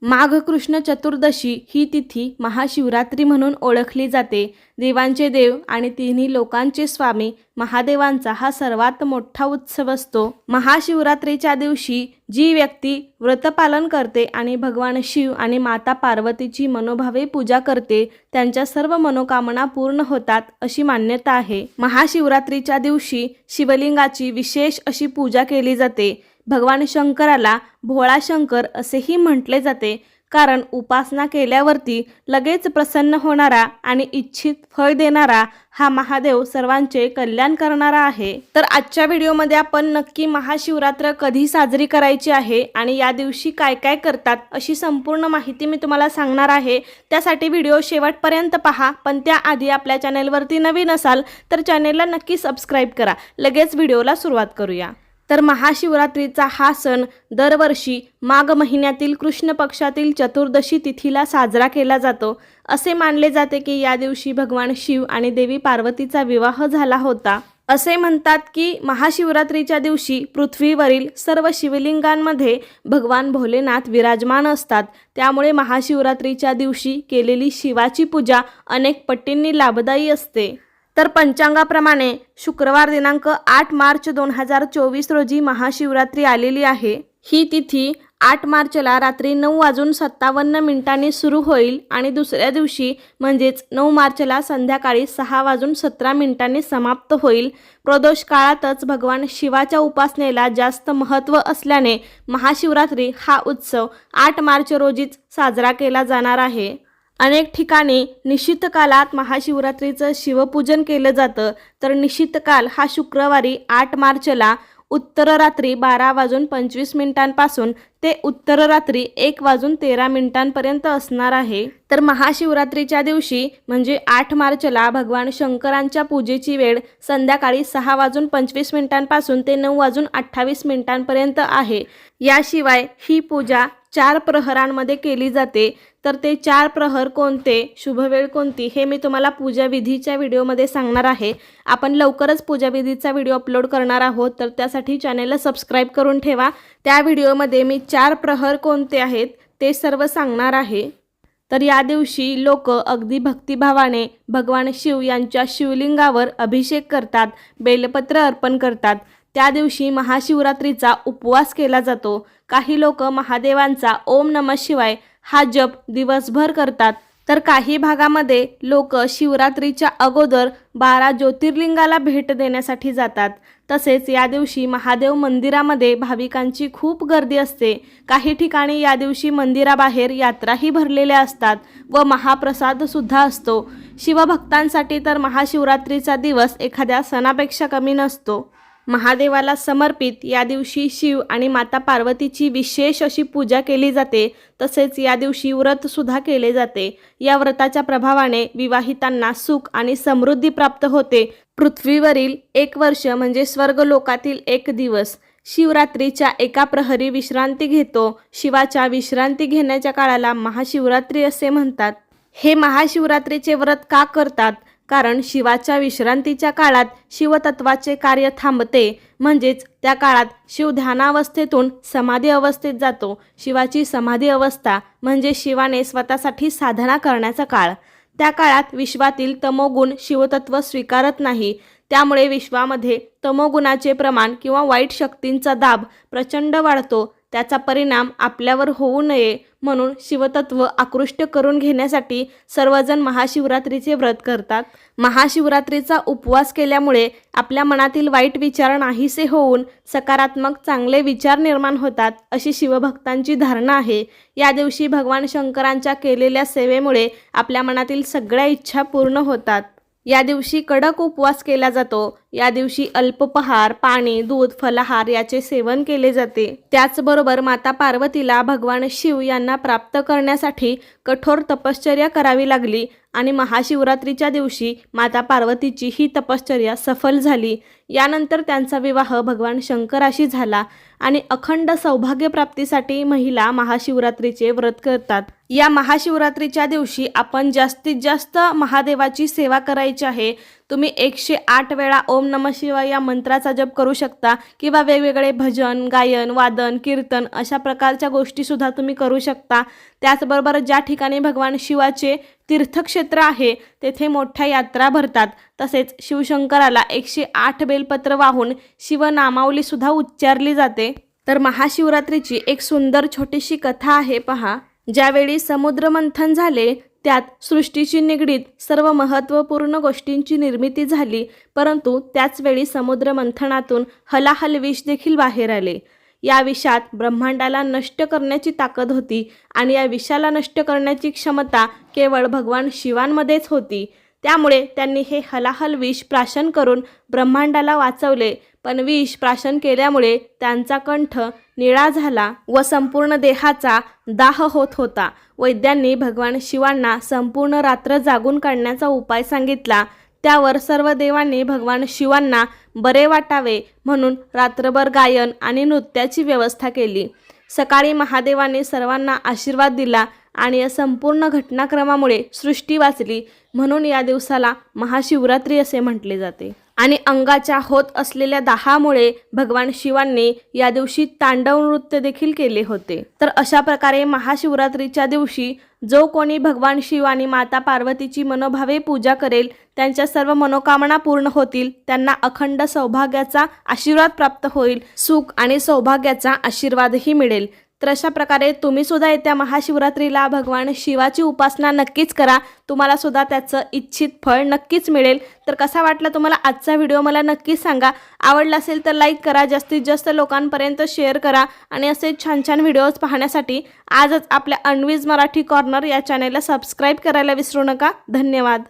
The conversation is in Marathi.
माघ कृष्ण चतुर्दशी ही तिथी महाशिवरात्री म्हणून ओळखली जाते। देवांचे देव आणि तिन्ही लोकांचे स्वामी महादेवांचा हा सर्वात मोठा उत्सव असतो। महाशिवरात्रीच्या दिवशी जी व्यक्ती व्रतपालन करते आणि भगवान शिव आणि माता पार्वतीची मनोभावे पूजा करते त्यांच्या सर्व मनोकामना पूर्ण होतात अशी मान्यता आहे। महाशिवरात्रीच्या दिवशी शिवलिंगाची विशेष अशी पूजा केली जाते। भगवान शंकराला भोळा शंकर असेही म्हटले जाते, कारण उपासना केल्यावरती लगेच प्रसन्न होणारा आणि इच्छित फळ देणारा हा महादेव सर्वांचे कल्याण करणारा आहे। तर आजच्या व्हिडिओमध्ये आपण नक्की महाशिवरात्र कधी साजरी करायची आहे आणि या दिवशी काय काय करतात अशी संपूर्ण माहिती मी तुम्हाला सांगणार आहे। त्यासाठी व्हिडिओ शेवटपर्यंत पहा, पण त्याआधी आपल्या चॅनलवरती नवीन असाल तर चॅनलला नक्की सबस्क्राइब करा। लगेच व्हिडिओला सुरुवात करूया। तर महाशिवरात्रीचा हा सण दरवर्षी माघ महिन्यातील कृष्ण पक्षातील चतुर्दशी तिथीला साजरा केला जातो। असे मानले जाते की या दिवशी भगवान शिव आणि देवी पार्वतीचा विवाह झाला होता। असे म्हणतात की महाशिवरात्रीच्या दिवशी पृथ्वीवरील सर्व शिवलिंगांमध्ये भगवान भोलेनाथ विराजमान असतात। त्यामुळे महाशिवरात्रीच्या दिवशी केलेली शिवाची पूजा अनेक पटींनी लाभदायी असते। तर पंचांगाप्रमाणे शुक्रवार दिनांक 8 मार्च 2024 रोजी महाशिवरात्री आलेली आहे। ही तिथी 8 मार्चला रात्री 9:57 सुरू होईल आणि दुसऱ्या दिवशी म्हणजेच 9 मार्चला संध्याकाळी 6:17 समाप्त होईल। प्रदोष काळातच भगवान शिवाच्या उपासनेला जास्त महत्त्व असल्याने महाशिवरात्री हा उत्सव 8 मार्च रोजीच साजरा केला जाणार आहे। अनेक ठिकाणी निशित कालात महाशिवरात्रीचं शिवपूजन केलं जातं। तर निशित काल हा शुक्रवारी 8 मार्चला उत्तर रात्री 12:25 पासून ते उत्तर रात्री 1:13 असणार आहे। तर महाशिवरात्रीच्या दिवशी म्हणजे 8 मार्चला भगवान शंकरांच्या पूजेची वेळ संध्याकाळी 6:25 पासून ते 9:28 आहे। याशिवाय ही पूजा 4 प्रहरांमध्ये केली जाते। तर ते 4 प्रहर कोणते, शुभवेळ कोणती हे मी तुम्हाला पूजाविधीच्या व्हिडिओमध्ये सांगणार आहे। आपण लवकरच पूजाविधीचा व्हिडिओ अपलोड करणार आहोत, तर त्यासाठी चॅनलला सबस्क्राइब करून ठेवा। त्या व्हिडिओमध्ये मी 4 प्रहर कोणते आहेत ते सर्व सांगणार आहे। तर या दिवशी लोक अगदी भक्तिभावाने भगवान शिव यांच्या शिवलिंगावर अभिषेक करतात, बेलपत्र अर्पण करतात। त्या दिवशी महाशिवरात्रीचा उपवास केला जातो। काही लोक महादेवांचा ओम नमः शिवाय हा जप दिवसभर करतात। तर काही भागामध्ये लोक शिवरात्रीच्या अगोदर 12 ज्योतिर्लिंगाला भेट देण्यासाठी जातात। तसेच या दिवशी महादेव मंदिरामध्ये भाविकांची खूप गर्दी असते। काही ठिकाणी या दिवशी मंदिराबाहेर यात्राही भरलेल्या असतात व महाप्रसाद सुद्धा असतो। शिवभक्तांसाठी तर महाशिवरात्रीचा दिवस एखाद्या सणापेक्षा कमी नसतो। महादेवाला समर्पित या दिवशी शिव आणि माता पार्वतीची विशेष अशी पूजा केली जाते। तसेच या दिवशी व्रत सुद्धा केले जाते। या व्रताच्या प्रभावाने विवाहितांना सुख आणि समृद्धी प्राप्त होते। पृथ्वीवरील 1 वर्ष म्हणजे स्वर्गलोकातील 1 दिवस। शिवरात्रीच्या एका प्रहरी विश्रांती घेतो। शिवाच्या विश्रांती घेण्याच्या काळाला महाशिवरात्री असे म्हणतात। हे महाशिवरात्रीचे व्रत का करतात? कारण शिवाच्या विश्रांतीच्या काळात शिवतत्वाचे कार्य थांबते, म्हणजेच त्या काळात शिव ध्यानावस्थेतून समाधी अवस्थेत जातो। शिवाची समाधी अवस्था म्हणजे शिवाने स्वतःसाठी साधना करण्याचा काळ। त्या काळात विश्वातील तमोगुण शिवतत्व स्वीकारत नाही। त्यामुळे विश्वामध्ये तमोगुणाचे प्रमाण किंवा वाईट शक्तींचा दाब प्रचंड वाढतो। त्याचा परिणाम आपल्यावर होऊ नये म्हणून शिवतत्व आकृष्ट करून घेण्यासाठी सर्वजण महाशिवरात्रीचे व्रत करतात। महाशिवरात्रीचा उपवास केल्यामुळे आपल्या मनातील वाईट विचार नाहीसे होऊन सकारात्मक चांगले विचार निर्माण होतात अशी शिवभक्तांची धारणा आहे। या दिवशी भगवान शंकरांच्या केलेल्या सेवेमुळे आपल्या मनातील सगळ्या इच्छा पूर्ण होतात। या दिवशी कडक उपवास केला जातो। या दिवशी अल्पोपहार, पाणी, दूध, फलाहार याचे सेवन केले जाते। त्याचबरोबर माता पार्वतीला भगवान शिव यांना प्राप्त करण्यासाठी कठोर तपश्चर्या करावी लागली आणि महाशिवरात्रीच्या दिवशी माता पार्वतीची ही तपश्चर्या सफल झाली। यानंतर त्यांचा विवाह भगवान शंकराशी झाला आणि अखंड सौभाग्य प्राप्तीसाठी महिला महाशिवरात्रीचे व्रत करतात। या महाशिवरात्रीच्या दिवशी आपण जास्तीत जास्त महादेवाची सेवा करायची आहे। तुम्ही 108 वेळा ओम नमः शिवाय या मंत्राचा जप करू शकता किंवा वेगवेगळे भजन, गायन, वादन, कीर्तन अशा प्रकारच्या गोष्टीसुद्धा तुम्ही करू शकता. त्याचबरोबर ज्या ठिकाणी भगवान शिवाचे तीर्थक्षेत्र आहे तेथे मोठ्या यात्रा भरतात. तसेच शिवशंकराला 108 बेलपत्र वाहून शिवनामावलीसुद्धा उच्चारली जाते. तर महाशिवरात्रीची एक सुंदर छोटीशी कथा आहे पहा. ज्यावेळी समुद्रमंथन झाले त्यात सृष्टीशी निगडीत सर्व महत्त्वपूर्ण गोष्टींची निर्मिती झाली, परंतु त्याचवेळी समुद्रमंथनातून हलाहल विष देखील बाहेर आले. या विषात ब्रह्मांडाला नष्ट करण्याची ताकद होती आणि या विषाला नष्ट करण्याची क्षमता केवळ भगवान शिवांमध्येच होती. त्यामुळे त्यांनी हे हलाहल विष प्राशन करून ब्रह्मांडाला वाचवले. पण विष प्राशन केल्यामुळे त्यांचा कंठ निळा झाला व संपूर्ण देहाचा दाह होत होता. वैद्यांनी भगवान शिवांना संपूर्ण रात्र जागून काढण्याचा उपाय सांगितला. त्यावर सर्व देवांनी भगवान शिवांना बरे वाटावे म्हणून रात्रभर गायन आणि नृत्याची व्यवस्था केली. सकाळी महादेवाने सर्वांना आशीर्वाद दिला आणि या संपूर्ण घटनाक्रमामुळे सृष्टी वाचली. म्हणून या दिवसाला महाशिवरात्री असे म्हटले जाते. आणि अंगाच्या होत असलेल्या दाहामुळे भगवान शिवांनी या दिवशी तांडव नृत्य देखील केले होते. तर अशा प्रकारे महाशिवरात्रीच्या दिवशी जो कोणी भगवान शिव आणि माता पार्वतीची मनोभावे पूजा करेल त्यांच्या सर्व मनोकामना पूर्ण होतील. त्यांना अखंड सौभाग्याचा आशीर्वाद प्राप्त होईल. सुख आणि सौभाग्याचा आशीर्वादही मिळेल. तर अशा प्रकारे तुम्ही सुद्धा येत्या महाशिवरात्रीला भगवान शिवाची उपासना नक्कीच करा. तुम्हाला सुद्धा त्याचं इच्छित फळ नक्कीच मिळेल. तर कसा वाटला तुम्हाला आजचा व्हिडिओ मला नक्कीच सांगा. आवडला असेल तर लाईक करा, जास्तीत जास्त लोकांपर्यंत शेअर करा आणि असे छान छान व्हिडिओज पाहण्यासाठी आजच आपल्या अन्वीज मराठी कॉर्नर या चॅनेलला सबस्क्राईब करायला विसरू नका. धन्यवाद.